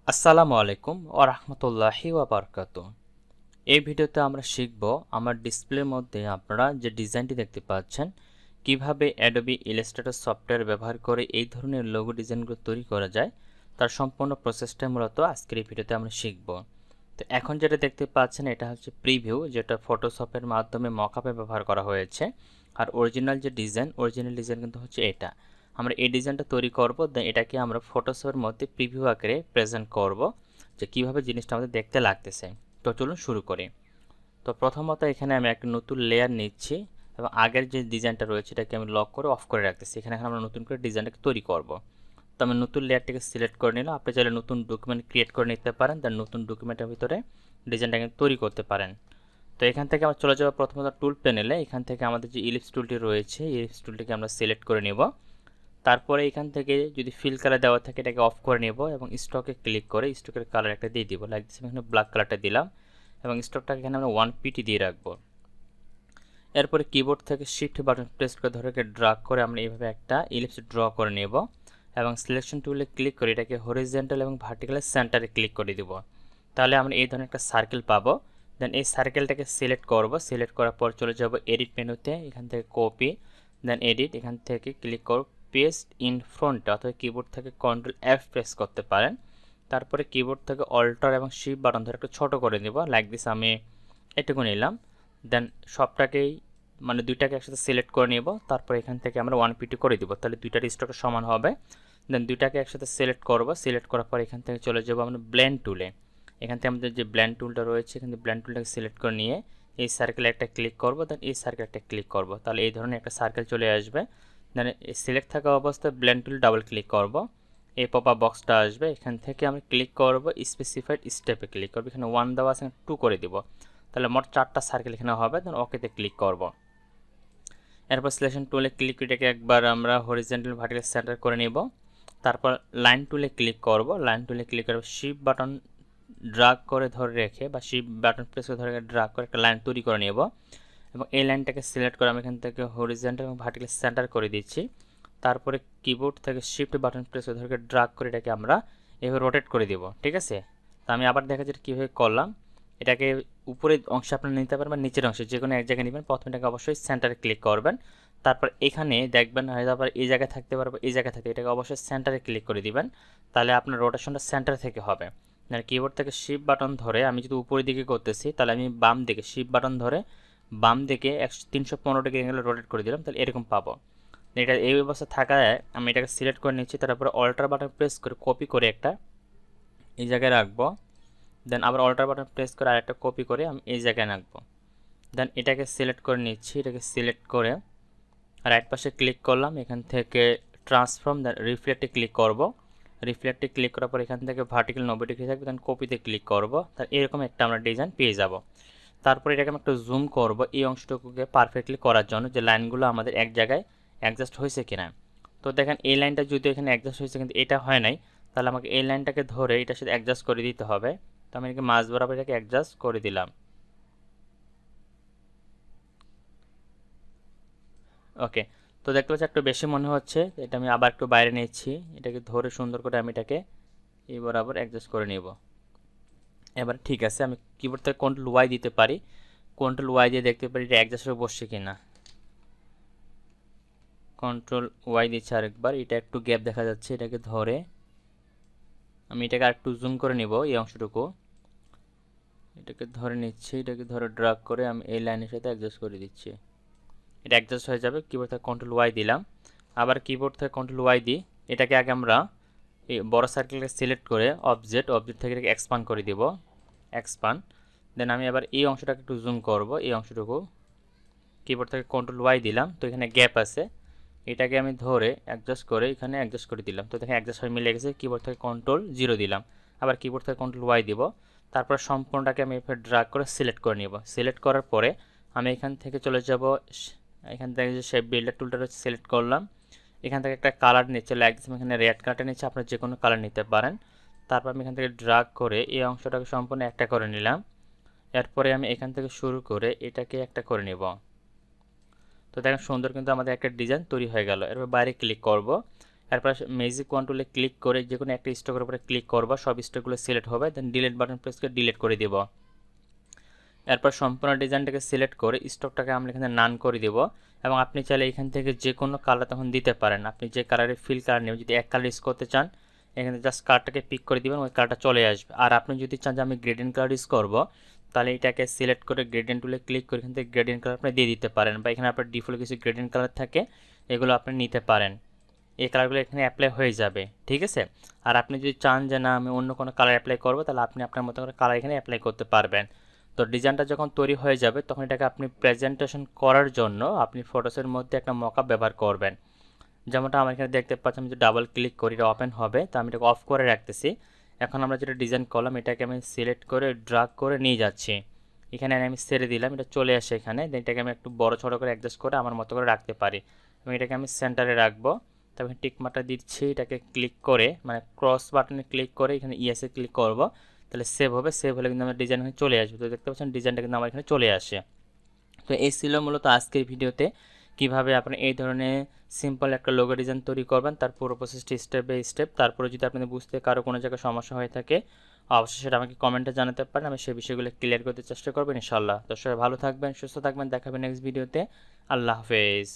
আসসালামু আলাইকুম ওয়া রাহমাতুল্লাহি ওয়া বারাকাতুহু। এই ভিডিওতে আমরা শিখব আমার ডিসপ্লের মধ্যে আপনারা যে ডিজাইনটি দেখতে পাচ্ছেন কিভাবে অ্যাডোবি ইলাস্ট্রেটর সফটওয়্যার ব্যবহার করে এই ধরনের লোগো ডিজাইনগুলো তৈরি করা যায় তার সম্পূর্ণ প্রসেসটা মূলত আজকের এই ভিডিওতে আমরা শিখব। তো এখন যেটা দেখতে পাচ্ছেন এটা হচ্ছে প্রিভিউ, যেটা ফটোশপের মাধ্যমে মকআপে ব্যবহার করা হয়েছে। আর অরিজিনাল ডিজাইন কিন্তু হচ্ছে এটা। আমরা এই ডিজাইনটা তৈরি করব, দেন এটাকে আমরা ফটোশপের মধ্যে প্রিভিউ আকারে প্রেজেন্ট করব যে কিভাবে জিনিসটা আমাদের দেখতে লাগতেছে। তো চলুন শুরু করি। তো প্রথমত এখানে আমি একটা নতুন লেয়ার নিচ্ছি এবং আগের যে ডিজাইনটা রয়েছে এটাকে আমি লক করে অফ করে রাখতেছি। এখানে আমরা নতুন করে ডিজাইনটাকে তৈরি করব। তো আমি নতুন লেয়ারটাকে সিলেক্ট করে নিলাম। আপনি চাইলে নতুন ডকুমেন্ট ক্রিয়েট করে নিতে পারেন, দেন নতুন ডকুমেন্টের ভিতরে ডিজাইনটাকে তৈরি করতে পারেন। তো এখান থেকে আমরা চলে যাব প্রথমত টুল প্যানেলে। এখান থেকে আমাদের যে ইলিপস টুলটি রয়েছে ইলিপস টুলটিকে আমরা সিলেক্ট করে নেব। তারপরে এখান থেকে যদি ফিল কালার দেওয়া থাকে এটাকে অফ করে নেব এবং স্টকে ক্লিক করে স্টকের কালার একটা দিয়ে দিব। লাইক দিস, এখানে ব্ল্যাক কালারটা দিলাম এবং স্টকটাকে এখানে আমরা 1pt দিয়ে রাখবো। এরপরে কিবোর্ড থেকে শিফট বাটন প্রেস করে ধরে ড্রাগ করে আমরা এইভাবে একটা ইলিপস ড্র করে নেব এবং সিলেকশন টুলে ক্লিক করে এটাকে হরিজন্টাল এবং ভার্টিক্যালের সেন্টারে ক্লিক করে দিব। তাহলে আমরা এই ধরনের একটা সার্কেল পাবো। দেন এই সার্কেলটাকে সিলেক্ট করব। সিলেক্ট করার পর চলে যাব এডিট মেনুতে, এখান থেকে কপি, দেন এডিট, এখান থেকে ক্লিক করব পেস্ট ইন ফ্রন্ট, অথবা কিবোর্ড থেকে Ctrl+F প্রেস করতে পারেন। তারপরে কিবোর্ড থেকে অল্টার এবং শিফট বাটন ধরে একটু ছোট করে দিব। লাইক দিস, আমি এটুকু নিলাম। দেন সবটাকেই মানে দুইটাকে একসাথে সিলেক্ট করে নেব। তারপর এখান থেকে আমরা 1pt করে দিব, তাহলে দুইটার স্টক সমান হবে। দেন দুইটাকে একসাথে সিলেক্ট করব। সিলেক্ট করার পর এখান থেকে চলে যাব আমরা ব্লেন্ড টুলে। এখান থেকে আমাদের যে ব্লেন্ড টুলটা রয়েছে এখান থেকে ব্লেন্ড টুলটাকে সিলেক্ট করে নিয়ে এই সার্কেলে একটা ক্লিক করব, দেন এই সার্কেলে একটা ক্লিক করব, তাহলে এই ধরনের একটা সার্কেল চলে আসবে। দেন সিলেক্ট থাকা অবস্থায় ব্লেন্ড টুল ডাবল ক্লিক করব, এই পপ আপ বক্সটা আসবে। এখান থেকে আমি ক্লিক করব, স্পেসিফাইড স্টেপে ক্লিক করব, এখানে 1 দেওয়া আছে 2 করে দিব, তাহলে মোট 4টা সার্কেল এখানে হবে। দেন ওকেতে ক্লিক করব। এরপর সিলেকশন টুলে ক্লিক করে এটাকে একবার আমরা হরিজন্টাল ভার্টিক্যাল সেন্টার করে নিব। তারপর লাইন টুলে ক্লিক করব। লাইন টুলে ক্লিক করে শিফট বাটন ড্রাগ করে ধরে রেখে বা শিফট বাটন প্রেস করে ধরে ড্রাগ করে একটা লাইন তৈরি করে নেব এবং এই লাইনটাকে সিলেক্ট করে আমি এখান থেকে হরিজন্টাল এবং ভার্টিক্যাল সেন্টার করে দিচ্ছি। তারপরে কিবোর্ড থেকে শিফট বাটন প্রেস করে ধরে ড্রাগ করে এটাকে আমরা এভাবে রোটেট করে দিব। ঠিক আছে, তো আমি আবার দেখা যাচ্ছে কীভাবে করলাম। এটাকে উপরের অংশে আপনারা নিতে পারবেন, নিচের অংশে যে কোনো এক জায়গায় নেবেন। প্রথমে এটাকে অবশ্যই সেন্টারে ক্লিক করবেন। তারপর এখানে দেখবেন হয়তো আবার এই জায়গায় থাকতে পারবে, এই জায়গায় থাকতে, এটাকে অবশ্যই সেন্টারে ক্লিক করে দিবেন, তাহলে আপনার রোটেশনটা সেন্টার থেকে হবে। কিবোর্ড থেকে শিফট বাটন ধরে আমি যদি উপরের দিকে করতেছি তাহলে আমি বাম দিকে শিফট বাটন ধরে বাম দিকে 315 ডিগ্রি অ্যাঙ্গেলে রোটেট করে দিলাম, তাহলে এরকম পাবো। এটা এই অবস্থা থাকায় আমি এটাকে সিলেক্ট করে নিচ্ছি। তারপরে অল্টার বাটন প্রেস করে কপি করে একটা এই জায়গায় রাখবো। দেন আবার অল্টার বাটন প্রেস করে আরেকটা কপি করে আমি এই জায়গায় রাখবো। দেন এটাকে সিলেক্ট করে নিচ্ছি। এটাকে সিলেক্ট করে রাইট পাশে ক্লিক করলাম, এখান থেকে ট্রান্সফর্ম, দেন রিফ্লেক্টে ক্লিক করব। রিফ্লেক্টে ক্লিক করার পর এখান থেকে ভার্টিক্যাল 90 ডিগ্রি থাকবে, দেন কপিতে ক্লিক করব। তার এরকম একটা আমরা ডিজাইন পেয়ে যাব। তারপর এটাকে আমি একটু জুম করব এই অংশটুকুকে পারফেক্টলি করার জন্য, যে লাইনগুলো আমাদের এক জায়গায় অ্যাডজাস্ট হয়েছে কিনা। তো দেখেন এই লাইনটা যদি এখানে অ্যাডজাস্ট হয়েছে কিন্তু এটা হয় নাই, তাহলে আমাকে এই লাইনটাকে ধরে এটার সাথে অ্যাডজাস্ট করে দিতে হবে। তো আমি এটাকে মাঝ বরাবর এটাকে অ্যাডজাস্ট করে দিলাম। ওকে, তো দেখতে পাচ্ছি একটু বেশি মনে হচ্ছে, এটা আমি আবার একটু বাইরে নিচ্ছি। এটাকে ধরে সুন্দর করে আমি এটাকে এই বরাবর অ্যাডজাস্ট করে নিব। এবার ঠিক আছে, আমি কিবোর্ড থেকে Ctrl+Y দিতে পারি। Ctrl+Y দিয়ে দেখতে পারি এটা অ্যাডজাস্ট হয়ে বসছে কিনা। Ctrl+Y দিচ্ছি আরেকবার, এটা একটু গ্যাপ দেখা যাচ্ছে, এটাকে ধরে আমি এটাকে আরেকটু জুম করে নিব এই অংশটুকু। এটাকে ধরে নিচ্ছি, এটাকে ধরে ড্রাগ করে আমি এই লাইনের সাথে অ্যাডজাস্ট করে দিচ্ছি। এটা অ্যাডজাস্ট হয়ে যাবে। কিবোর্ড থেকে Ctrl+Y দিলাম, আবার কিবোর্ড থেকে Ctrl+Y দিই। এটাকে আগে আমরা এই বড় সার্কেলকে সিলেক্ট করে অবজেক্ট থেকে এটাকে এক্সপান্ড করে দিব, এক্সপান্ড। দেন আমি আবার এই অংশটাকে একটু জুম করব, এই অংশটুকু কিবোর্ড থেকে Ctrl+Y দিলাম। তো এখানে গ্যাপ আছে, এটাকে আমি ধরে অ্যাডজাস্ট করে এখানে অ্যাডজাস্ট করে দিলাম। তো দেখেন অ্যাডজাস্ট হয়ে মিলে গেছে। কিবোর্ড থেকে Ctrl+0 দিলাম, আবার কিবোর্ড থেকে Ctrl+Y দিব। তারপর সম্পূর্ণটাকে আমি এভাবে ড্র্যাগ করে সিলেক্ট করে নিব। সিলেক্ট করার পরে আমি এখান থেকে চলে যাব, এখান থেকে যে শেপ বিল্ডার টুলটা রয়েছে সিলেক্ট করলাম। এখান থেকে একটা কালার নিচ্ছে, লাইক দিচ্ছি, এখানে রেড কালারটা নিচ্ছে, আপনারা যে কোনো কালার নিতে পারেন। তারপর আমি এখান থেকে ড্র্যাগ করে এই অংশটাকে সম্পূর্ণ একটা করে নিলাম। এরপরে আমি এখান থেকে শুরু করে এটাকে একটা করে নিব। তো দেখেন সুন্দর কিন্তু আমাদের একটা ডিজাইন তৈরি হয়ে গেল। এরপর বাইরে ক্লিক করব। এরপর ম্যাজিক কন্ট্রোলে ক্লিক করে যে কোনো একটা স্টকের উপরে ক্লিক করবা, সব স্টকগুলো সিলেক্ট হবে, দেন ডিলিট বাটন প্রেস করে ডিলিট করে দিব। এরপর সম্পূর্ণ ডিজাইনটাকে সিলেক্ট করে স্টকটাকে আমরা এখানে নান করে দেব এবং আপনি চাইলে এখান থেকে যে কোনো কালার তখন দিতে পারেন। আপনি যে কালারের ফিল কালার নেবেন, যদি এক কালার ইউজ করতে চান এখানে জাস্ট কালারটাকে পিক করে দিবেন, ওই কালারটা চলে আসবে। আর আপনি যদি চান যে আমি গ্রেডিয়েন্ট কালার ইউজ করবো, তাহলে এটাকে সিলেক্ট করে গ্রেডিয়েন্ট টুলে ক্লিক করে এখান থেকে গ্রেডিয়েন্ট কালার আপনি দিয়ে দিতে পারেন, বা এখানে আপনার ডিফল্ট কিছু গ্রেডিয়েন্ট কালার থাকে এগুলো আপনি নিতে পারেন। এই কালারগুলো এখানে অ্যাপ্লাই হয়ে যাবে, ঠিক আছে। আর আপনি যদি চান যে না আমি অন্য কোনো কালার অ্যাপ্লাই করবো, তাহলে আপনি আপনার মতো করে কালার এখানে অ্যাপ্লাই করতে পারবেন। তো ডিজাইনটা যখন তৈরি হয়ে যাবে তখন এটাকে আপনি প্রেজেন্টেশন করার জন্য আপনি ফটোসের মধ্যে একটা মকআপ ব্যবহার করবেন। যেমনটা আমরা এখানে দেখতে পাচ্ছি, আমি যদি ডাবল ক্লিক করি এটা ওপেন হবে, তো আমি এটাকে অফ করে রাখতেছি। এখন আমরা যেটা ডিজাইন করলাম এটাকে আমি সিলেক্ট করে ড্রাগ করে নিয়ে যাচ্ছি, এখানে আমি ছেড়ে দিলাম, এটা চলে আসে এখানে। দেন এটাকে আমি একটু বড় ছোটো করে অ্যাডজাস্ট করে আমার মতো করে রাখতে পারি এবং এটাকে আমি সেন্টারে রাখবো। তারপরে টিক মার্কটা দিচ্ছি, এটাকে ক্লিক করে মানে ক্রস বাটনে ক্লিক করে এখানে ইয়েসে ক্লিক করব, তাহলে সেভ হবে। সেভ হলে কিন্তু আমার ডিজাইন এখানে চলে আসবে। তো দেখতে পাচ্ছেন ডিজাইনটা কিন্তু আমার এখানে চলে আসে। তো এই ছিল মূলত আজকের ভিডিওতে কিভাবে আপনি এই ধরনের সিম্পল একটা লোগো ডিজাইন তৈরি করবেন, তার পুরো প্রসেসটি স্টেপ বাই স্টেপ। তারপরে যদি আপনাদের বুঝতে কারো কোনো জায়গায় সমস্যা হয়ে থাকে অবশ্যই সেটা আমাকে কমেন্টে জানাতে পারেন, আমি সেই বিষয়গুলো ক্লিয়ার করতে চেষ্টা করবো ইনশাল্লাহ। তো সবাই ভালো থাকবেন, সুস্থ থাকবেন, দেখাবেন নেক্সট ভিডিওতে। আল্লাহ হাফেজ।